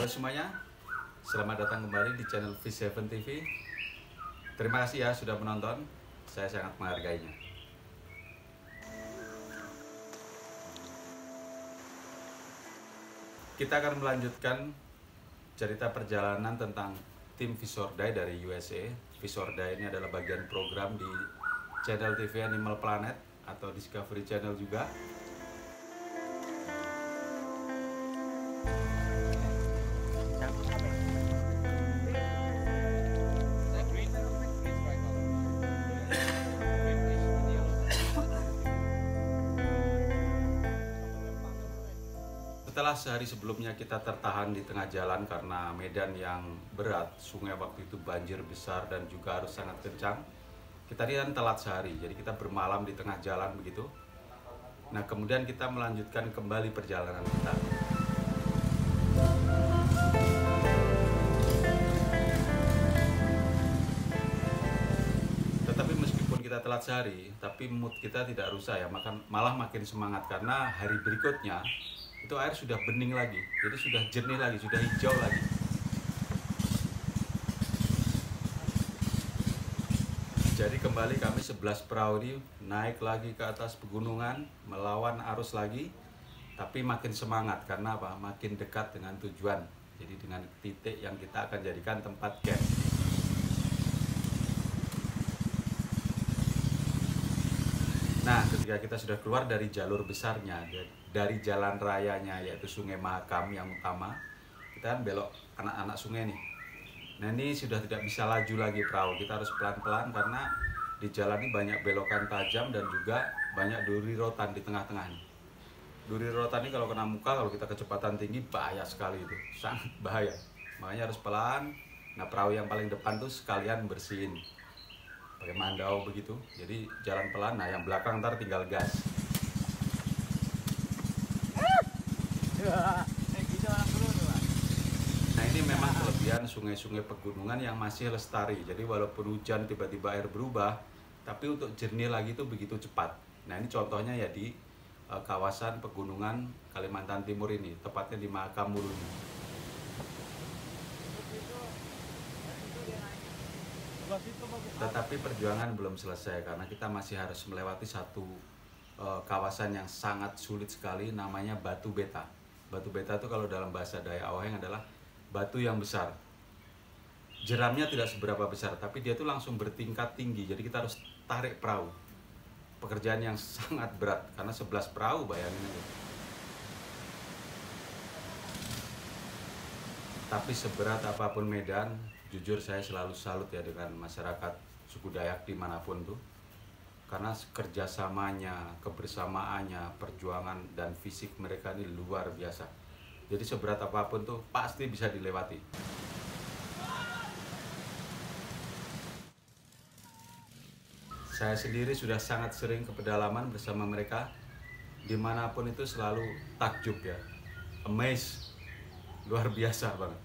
Halo semuanya, selamat datang kembali di channel V7 TV. Terima kasih ya sudah menonton, saya sangat menghargainya. Kita akan melanjutkan cerita perjalanan tentang tim Fish or Die dari USA. Fish or Die ini adalah bagian program di channel TV Animal Planet atau Discovery Channel juga. Setelah sehari sebelumnya kita tertahan di tengah jalan karena medan yang berat, sungai waktu itu banjir besar dan juga arus sangat kencang. Kita kan telat sehari, jadi kita bermalam di tengah jalan begitu. Nah, kemudian kita melanjutkan kembali perjalanan kita. Tetapi meskipun kita telat sehari, tapi mood kita tidak rusak ya, malah makin semangat karena hari berikutnya itu air sudah bening lagi, jadi sudah jernih lagi, sudah hijau lagi. Jadi kembali kami 11 perahu ini naik lagi ke atas pegunungan, melawan arus lagi, tapi makin semangat karena apa? Makin dekat dengan tujuan. Jadi dengan titik yang kita akan jadikan tempat camp. Nah, ketika kita sudah keluar dari jalur besarnya, dari jalan rayanya yaitu Sungai Mahakam yang utama, kita kan belok anak-anak sungai nih. Nah, ini sudah tidak bisa laju lagi perahu, kita harus pelan-pelan karena di jalan ini banyak belokan tajam dan juga banyak duri rotan di tengah-tengah ini. Duri rotan ini kalau kena muka, kalau kita kecepatan tinggi, bahaya sekali itu, sangat bahaya. Makanya harus pelan. Nah, perahu yang paling depan tuh sekalian bersihin pakai mandau begitu, jadi jalan pelan. Nah, yang belakang ntar tinggal gas. Nah, ini memang kelebihan sungai-sungai pegunungan yang masih lestari. Jadi walaupun hujan tiba-tiba air berubah, tapi untuk jernih lagi itu begitu cepat. Nah, ini contohnya ya di kawasan pegunungan Kalimantan Timur ini, tepatnya di Mahakam Mulunyu. Tetapi perjuangan belum selesai karena kita masih harus melewati satu kawasan yang sangat sulit sekali, namanya Batu Beta. Batu Beta itu kalau dalam bahasa Dayak Aweng adalah batu yang besar. Jeramnya tidak seberapa besar, tapi dia tuh langsung bertingkat tinggi. Jadi kita harus tarik perahu. Pekerjaan yang sangat berat karena 11 perahu, bayangin aja. Tapi seberat apapun medan, jujur saya selalu salut ya dengan masyarakat suku Dayak dimanapun tuh, karena kerjasamanya, kebersamaannya, perjuangan dan fisik mereka ini luar biasa. Jadi seberat apapun tuh pasti bisa dilewati. Saya sendiri sudah sangat sering ke pedalaman bersama mereka, dimanapun itu selalu takjub ya, amazed, luar biasa banget.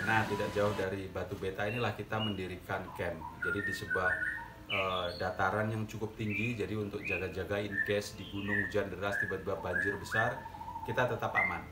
Nah, tidak jauh dari Batu Beta inilah kita mendirikan camp. Jadi di sebuah dataran yang cukup tinggi, jadi untuk jaga-jaga in case di gunung hujan deras tiba-tiba banjir besar, kita tetap aman.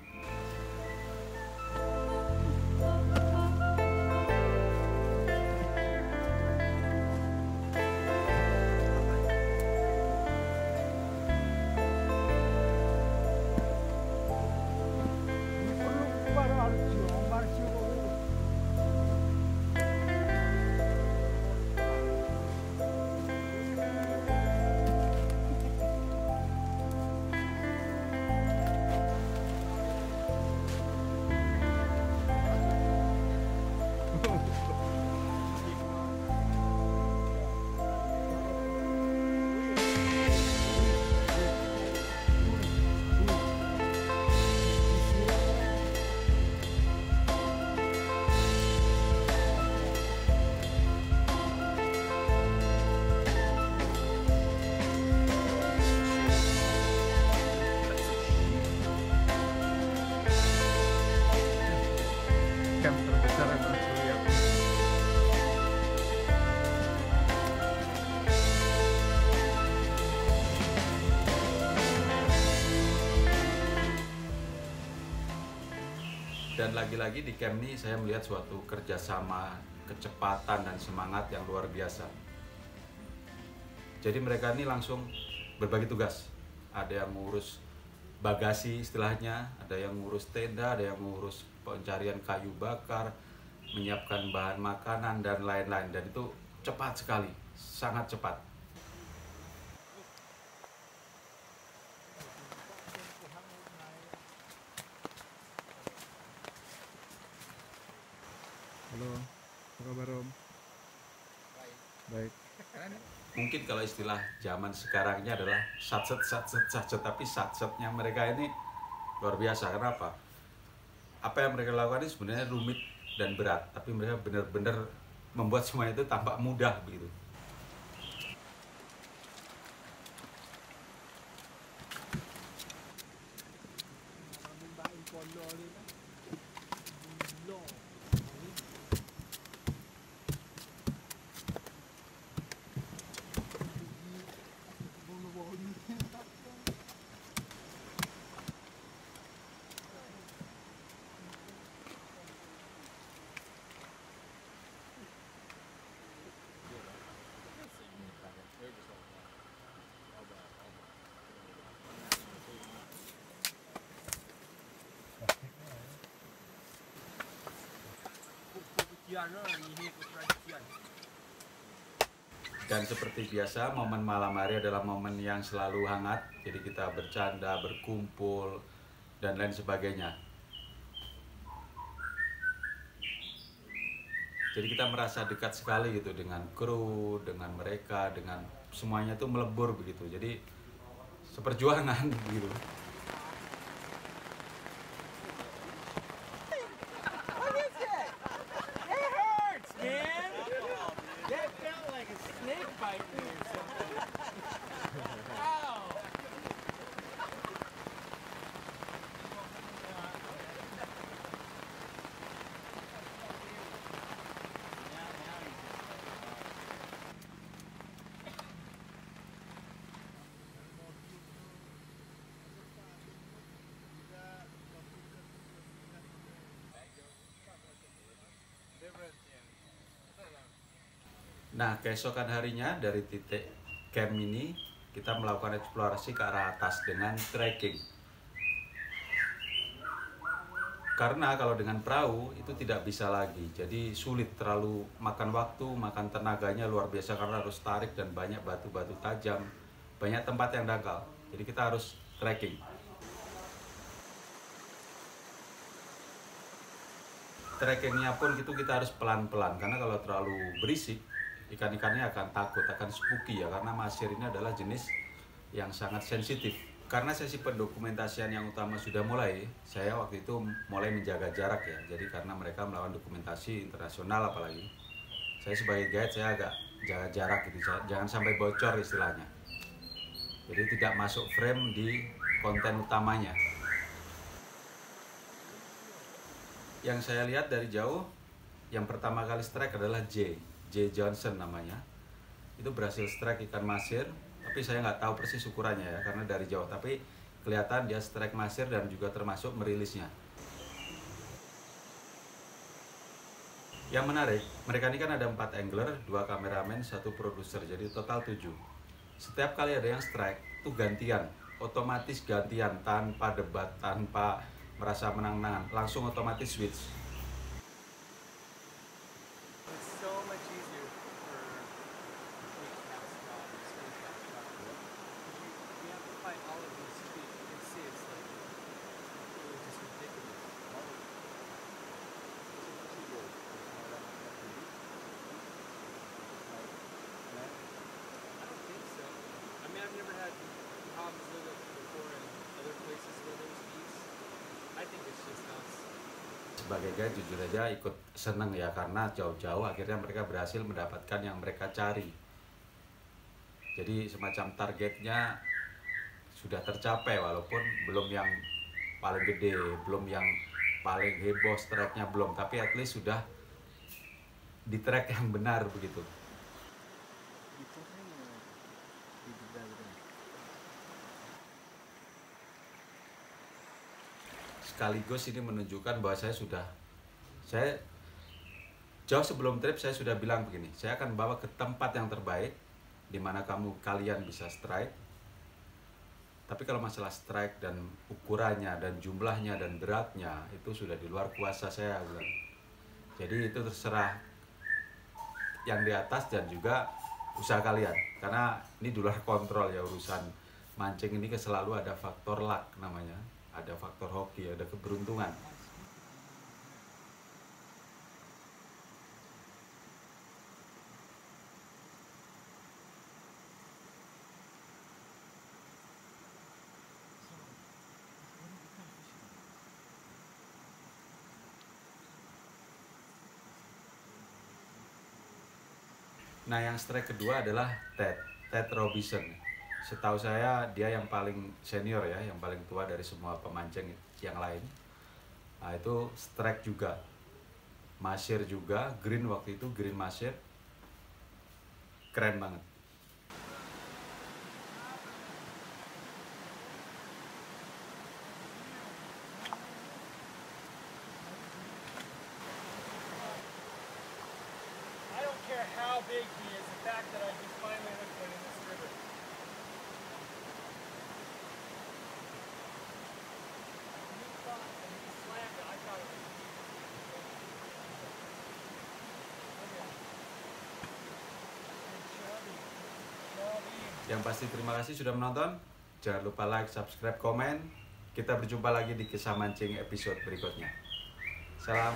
Dan lagi-lagi di camp ini saya melihat suatu kerjasama, kecepatan dan semangat yang luar biasa. Jadi mereka ini langsung berbagi tugas. Ada yang ngurus bagasi istilahnya, ada yang ngurus tenda, ada yang ngurus pencarian kayu bakar, menyiapkan bahan makanan dan lain-lain. Dan itu cepat sekali, sangat cepat. Halo, apa kabar Om? Baik. Mungkin kalau istilah zaman sekarang ini adalah satset, tapi satsetnya mereka ini luar biasa. Kenapa? Apa yang mereka lakukan ini sebenarnya rumit dan berat, tapi mereka benar-benar membuat semuanya itu tampak mudah begitu. Dan seperti biasa, momen malam hari adalah momen yang selalu hangat. Jadi kita bercanda, berkumpul, dan lain sebagainya. Jadi kita merasa dekat sekali gitu dengan kru, dengan mereka, dengan semuanya itu melebur begitu. Jadi seperjuangan gitu. Nah, keesokan harinya dari titik camp ini kita melakukan eksplorasi ke arah atas dengan trekking. Karena kalau dengan perahu itu tidak bisa lagi, jadi sulit, terlalu makan waktu, makan tenaganya luar biasa karena harus tarik dan banyak batu-batu tajam, banyak tempat yang dangkal. Jadi kita harus trekking. Trekkingnya pun itu kita harus pelan-pelan karena kalau terlalu berisik ikan-ikannya akan takut, akan spooky ya, karena masir ini adalah jenis yang sangat sensitif. Karena sesi pendokumentasian yang utama sudah mulai, saya waktu itu mulai menjaga jarak ya. Jadi karena mereka melakukan dokumentasi internasional apalagi, saya sebagai guide saya agak jaga jarak gitu, jangan sampai bocor istilahnya. Jadi tidak masuk frame di konten utamanya. Yang saya lihat dari jauh, yang pertama kali strike adalah J Johnson namanya. Itu berhasil strike ikan masir, tapi saya nggak tahu persis ukurannya ya karena dari jauh, tapi kelihatan dia strike masir dan juga termasuk merilisnya. Yang menarik, mereka ini kan ada 4 angler, 2 kameramen, 1 produser, jadi total 7. Setiap kali ada yang strike, itu gantian, otomatis gantian, tanpa debat, tanpa merasa menang-menangan, langsung otomatis switch. Sebagai guide jujur aja ikut seneng ya, karena jauh-jauh akhirnya mereka berhasil mendapatkan yang mereka cari. Jadi semacam targetnya sudah tercapai walaupun belum yang paling gede, belum yang paling heboh strike-nya belum, tapi at least sudah di track yang benar begitu. sekaligus ini menunjukkan bahwa saya jauh sebelum trip saya sudah bilang begini, saya akan bawa ke tempat yang terbaik di mana kalian bisa strike. Tapi kalau masalah strike dan ukurannya dan jumlahnya dan beratnya itu sudah di luar kuasa saya bilang. Jadi itu terserah yang di atas dan juga usaha kalian, karena ini di luar kontrol ya urusan mancing ini selalu ada faktor luck namanya, ada faktor hoki, ada keberuntungan. Nah, yang strike kedua adalah Ted Robinson. Setahu saya dia yang paling senior ya, yang paling tua dari semua pemancing yang lain. Nah, itu strike juga, masir juga, green waktu itu, green masir, keren banget. I don't care how big he is, the fact that I can finally hook one in this river. When he caught and he slammed it, I thought it was Yang pasti terima kasih sudah menonton. Jangan lupa like, subscribe, komen. Kita berjumpa lagi di kisah mancing episode berikutnya. Salam.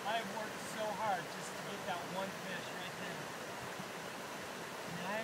I have worked so hard just to get that one fish right there. And I